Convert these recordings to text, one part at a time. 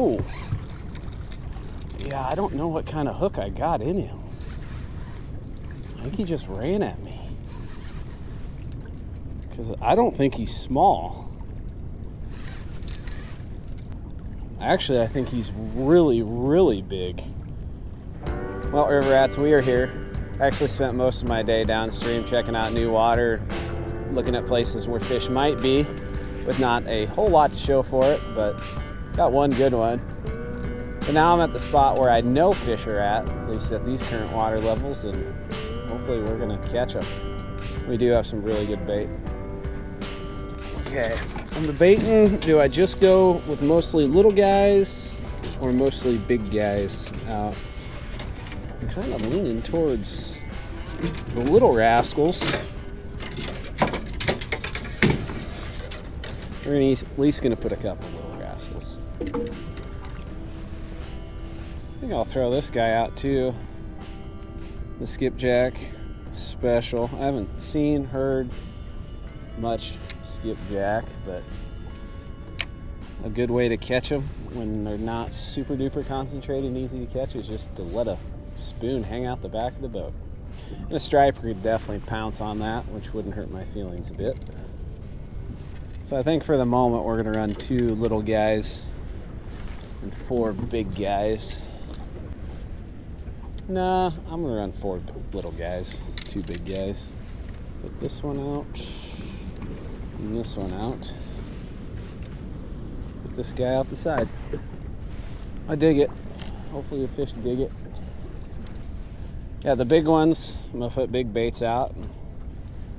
Oh, yeah, I don't know what kind of hook I got in him. I think he just ran at me. Because I don't think he's small. Actually, I think he's really, really big. Well, river rats, we are here. I actually spent most of my day downstream checking out new water, looking at places where fish might be, with not a whole lot to show for it, but got one good one. But now I'm at the spot where I know fish are at least at these current water levels, and hopefully we're gonna catch them. We do have some really good bait. Okay, on the baiting, do I just go with mostly little guys or mostly big guys out? I'm kind of leaning towards the little rascals. We're at least going to put a couple little rascals. I think I'll throw this guy out too. The skipjack special. I haven't seen, heard much skipjack, but a good way to catch them when they're not super duper concentrated and easy to catch is just to let a spoon hang out the back of the boat. And a striper could definitely pounce on that, which wouldn't hurt my feelings a bit. So I think for the moment we're going to run 2 little guys and 4 big guys. Nah, I'm going to run 4 little guys, 2 big guys. Put this one out and this one out. Put this guy out the side. I dig it. Hopefully the fish dig it. Yeah, the big ones, I'm going to put big baits out.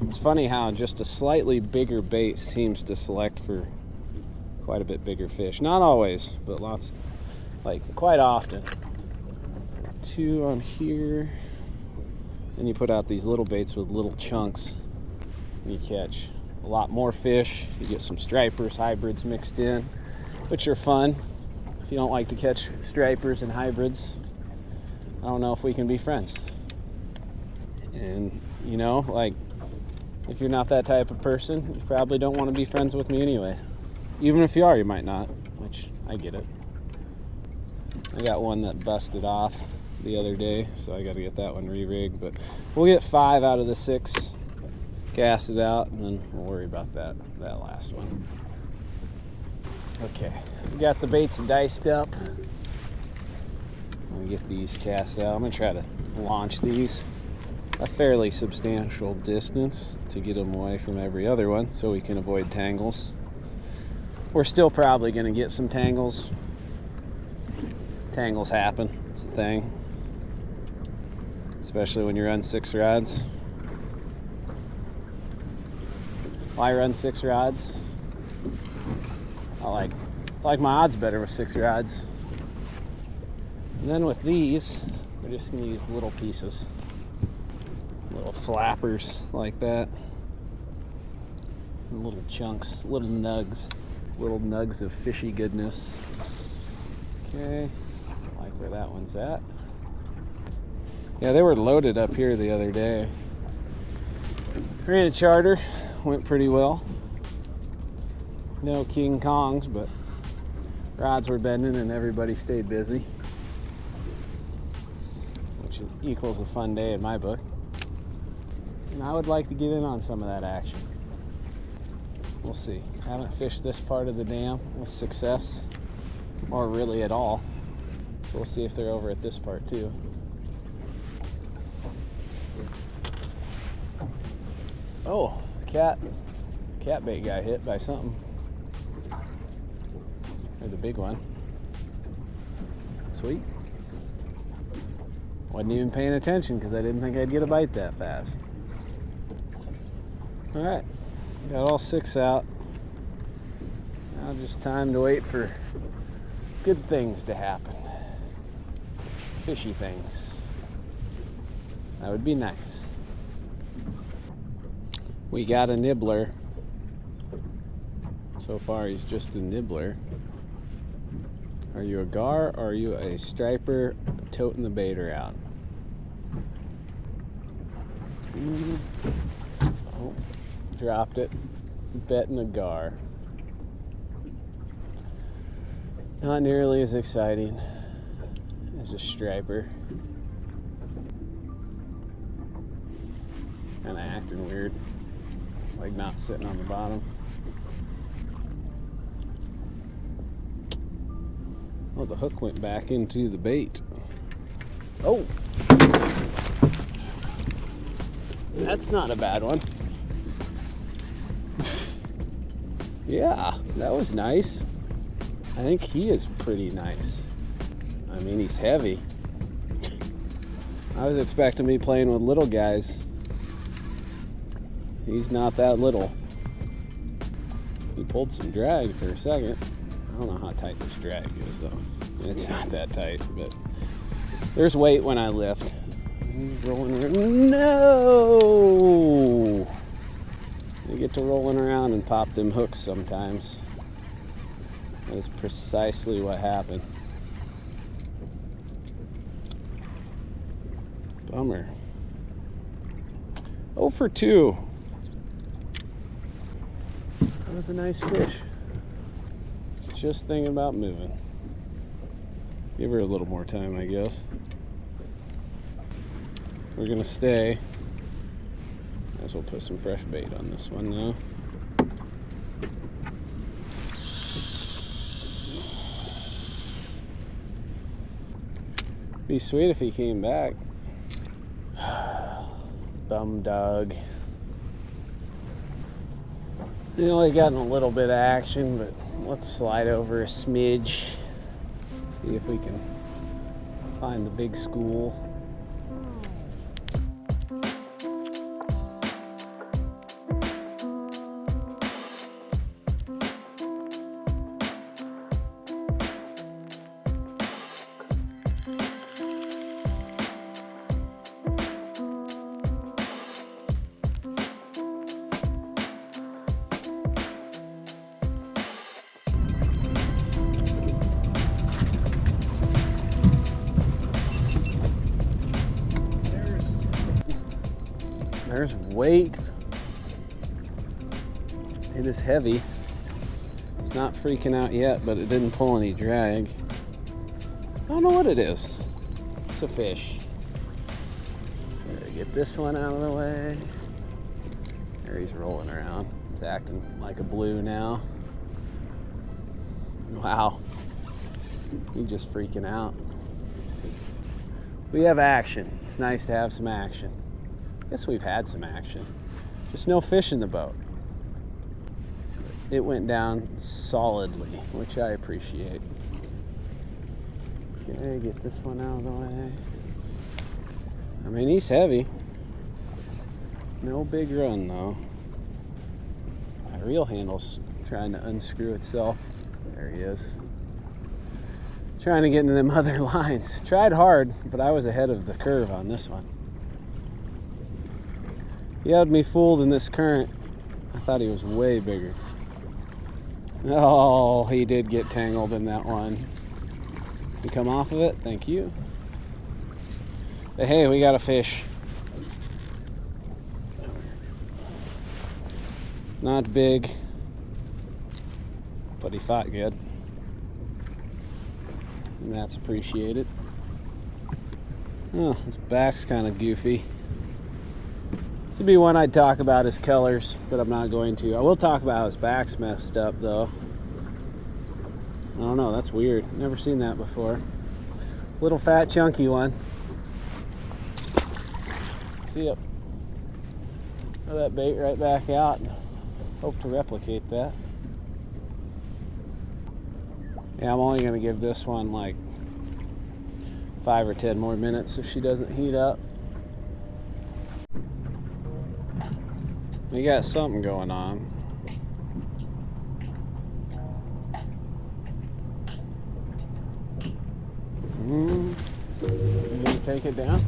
It's funny how just a slightly bigger bait seems to select for quite a bit bigger fish. Not always, but lots, like quite often. 2 on here. And you put out these little baits with little chunks. And you catch a lot more fish. You get some stripers, hybrids mixed in, which are fun. If you don't like to catch stripers and hybrids, I don't know if we can be friends. And, you know, like, if you're not that type of person, you probably don't want to be friends with me anyway. Even if you are, you might not, which I get it. I got one that busted off the other day, so I got to get that one re-rigged. But we'll get 5 out of the 6, cast it out, and then we'll worry about that last one. Okay, we got the baits diced up. Let me get these cast out. I'm going to try to launch these a fairly substantial distance to get them away from every other one so we can avoid tangles. We're still probably going to get some tangles. Tangles happen, it's a thing. Especially when you run 6 rods. Well, I run 6 rods. I like my odds better with 6 rods. And then with these, we're just going to use little pieces. Little flappers like that. And little chunks, little nugs of fishy goodness. Okay, I like where that one's at. Yeah, they were loaded up here the other day. Ran a charter, went pretty well. No King Kongs, but rods were bending and everybody stayed busy, which equals a fun day in my book. And I would like to get in on some of that action. We'll see. I haven't fished this part of the dam with success, or really at all. So we'll see if they're over at this part too. Oh, cat bait got hit by something. Or the big one. Sweet. Wasn't even paying attention because I didn't think I'd get a bite that fast. All right, got all 6 out. Now just time to wait for good things to happen. Fishy things. That would be nice. We got a nibbler. So far he's just a nibbler. Are you a gar or are you a striper toting the baiter out? Oh, dropped it. Betting a gar. Not nearly as exciting as a striper. Kind of acting weird, like not sitting on the bottom. Oh, the hook went back into the bait. Oh! That's not a bad one. Yeah, that was nice. I think he is pretty nice. I mean, he's heavy. I was expecting me playing with little guys. He's not that little. He pulled some drag for a second. I don't know how tight this drag is though. It's not that tight, but there's weight when I lift. He's rolling around. No! You get to rolling around and pop them hooks sometimes. That is precisely what happened. Bummer. 0 for 2. That was a nice fish. Just thinking about moving. Give her a little more time, I guess. We're gonna stay. Might as well put some fresh bait on this one now. Be sweet if he came back. Bum dog. They only gotten a little bit of action, but let's slide over a smidge. See if we can find the big school. There's weight. It is heavy. It's not freaking out yet, but it didn't pull any drag. I don't know what it is. It's a fish. Gotta get this one out of the way. There he's rolling around. He's acting like a blue now. Wow. He's just freaking out. We have action. It's nice to have some action. I guess we've had some action. Just no fish in the boat. It went down solidly, which I appreciate. Okay, get this one out of the way. I mean, he's heavy. No big run though. My reel handle's trying to unscrew itself. There he is. Trying to get into them other lines. Tried hard, but I was ahead of the curve on this one. He had me fooled in this current. I thought he was way bigger. Oh, he did get tangled in that one. You come off of it? Thank you. But hey, we got a fish. Not big, but he fought good. And that's appreciated. Oh, his back's kind of goofy. This would be one I'd talk about his colors, but I'm not going to. I will talk about how his back's messed up though. I don't know, that's weird. Never seen that before. Little fat chunky one. See ya. Throw that bait right back out. Hope to replicate that. Yeah, I'm only gonna give this one like 5 or 10 more minutes if she doesn't heat up. We got something going on. You gonna take it down?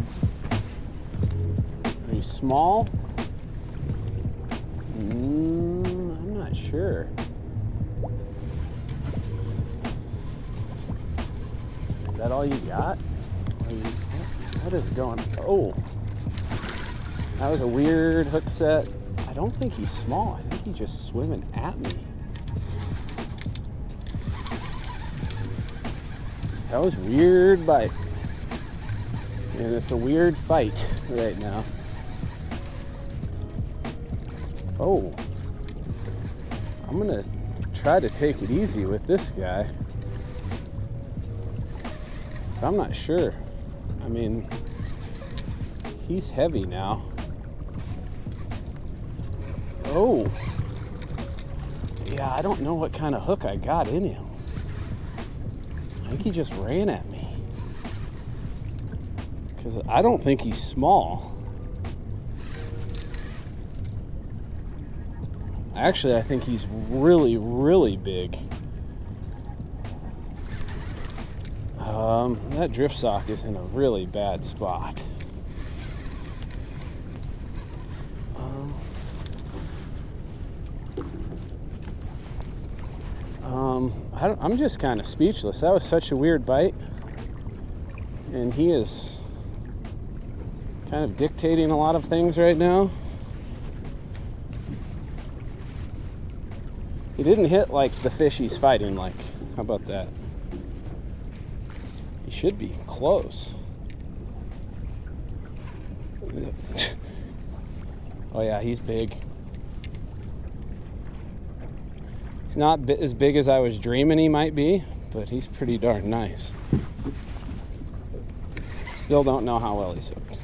Are you small? I'm not sure. Is that all you got? What is going on? Oh, that was a weird hook set. I don't think he's small. I think he's just swimming at me. That was a weird bite. And it's a weird fight right now. Oh. I'm gonna try to take it easy with this guy. So I'm not sure. I mean, he's heavy now. Oh. Yeah, I don't know what kind of hook I got in him. I think he just ran at me. Because I don't think he's small. Actually, I think he's really, really big. That drift sock is in a really bad spot. I'm just kind of speechless. That was such a weird bite. And he is kind of dictating a lot of things right now. He didn't hit like the fish he's fighting like. How about that? He should be close. Oh yeah, he's big. He's not as big as I was dreaming he might be, but he's pretty darn nice. Still don't know how well he's hooked.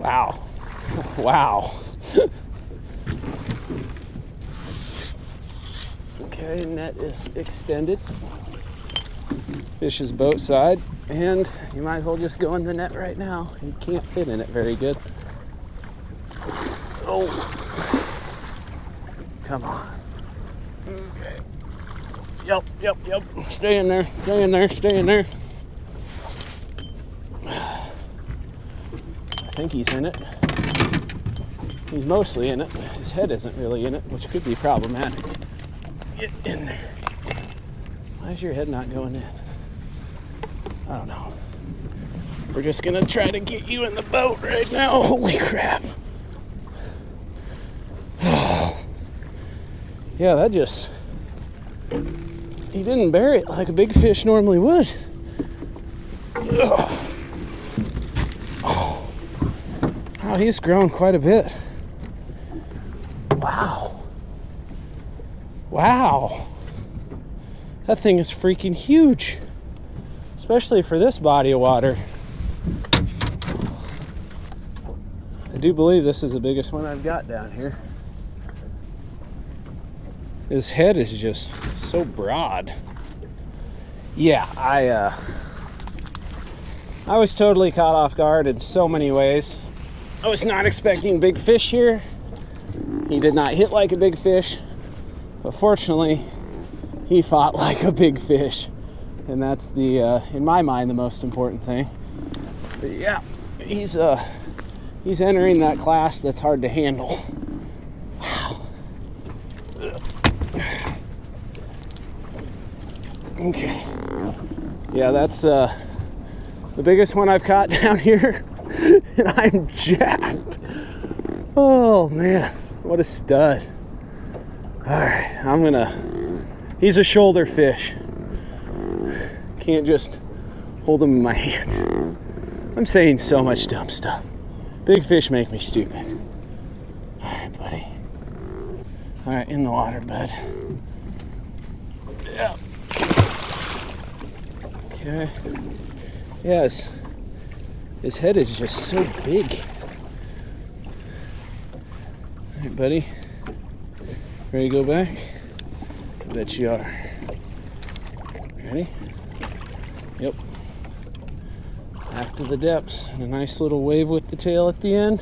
Wow. Wow. Okay, net is extended. Fish is boat side, and you might as well just go in the net right now. You can't fit in it very good. Oh. Come on. Okay. Yep. Stay in there. Stay in there. I think he's in it. He's mostly in it. His head isn't really in it, which could be problematic. Get in there. Why is your head not going in? I don't know. We're just gonna try to get you in the boat right now. Holy crap. Yeah, that just... He didn't bury it like a big fish normally would. Ugh. Oh, he's grown quite a bit. Wow. That thing is freaking huge. Especially for this body of water. I do believe this is the biggest one I've got down here. His head is just so broad. Yeah, I was totally caught off guard in so many ways. I was not expecting big fish here. He did not hit like a big fish, but fortunately, he fought like a big fish, and that's the, in my mind, the most important thing. But yeah, he's entering that class that's hard to handle. Wow. Okay. Yeah, that's the biggest one I've caught down here, and I'm jacked. Oh man, what a stud. All right, he's a shoulder fish. Can't just hold him in my hands. I'm saying so much dumb stuff. Big fish make me stupid. All right, buddy. All right, in the water, bud. Yeah. Okay. Yes. His head is just so big. All right, buddy. Ready to go back? I bet you are. Ready? Yep. Back to the depths. And a nice little wave with the tail at the end.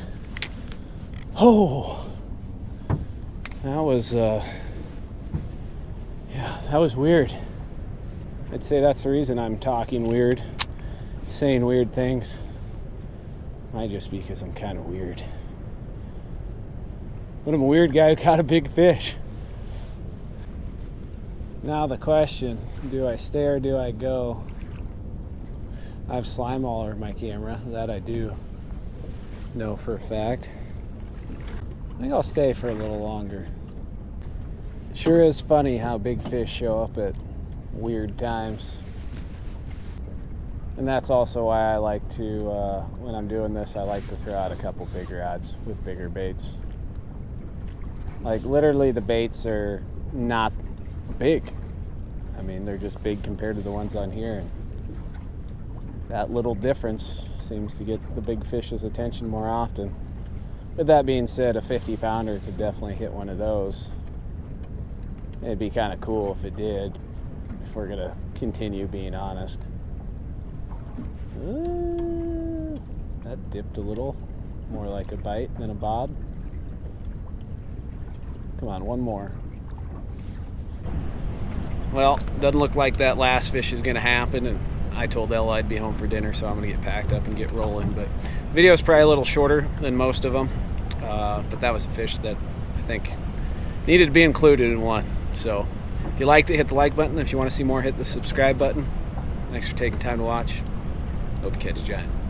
Oh! That was, yeah, that was weird. I'd say that's the reason I'm talking weird, saying weird things. Might just be because I'm kind of weird. But I'm a weird guy who caught a big fish. Now the question, do I stay or do I go? I have slime all over my camera, that I do know for a fact. I think I'll stay for a little longer. Sure is funny how big fish show up at weird times. And that's also why I like to, when I'm doing this, I like to throw out a couple big rods with bigger baits. Like literally the baits are not big. I mean, they're just big compared to the ones on here. And that little difference seems to get the big fish's attention more often. With that being said, a 50-pounder could definitely hit one of those. It'd be kind of cool if it did, if we're gonna continue being honest. That dipped a little, more like a bite than a bob. Come on, one more. Well, doesn't look like that last fish is gonna happen, and I told Ella I'd be home for dinner, so I'm gonna get packed up and get rolling. But the video's probably a little shorter than most of them, but that was a fish that I think needed to be included in one. So if you liked it, hit the like button. If you want to see more, hit the subscribe button. Thanks for taking time to watch. Hope you catch a giant.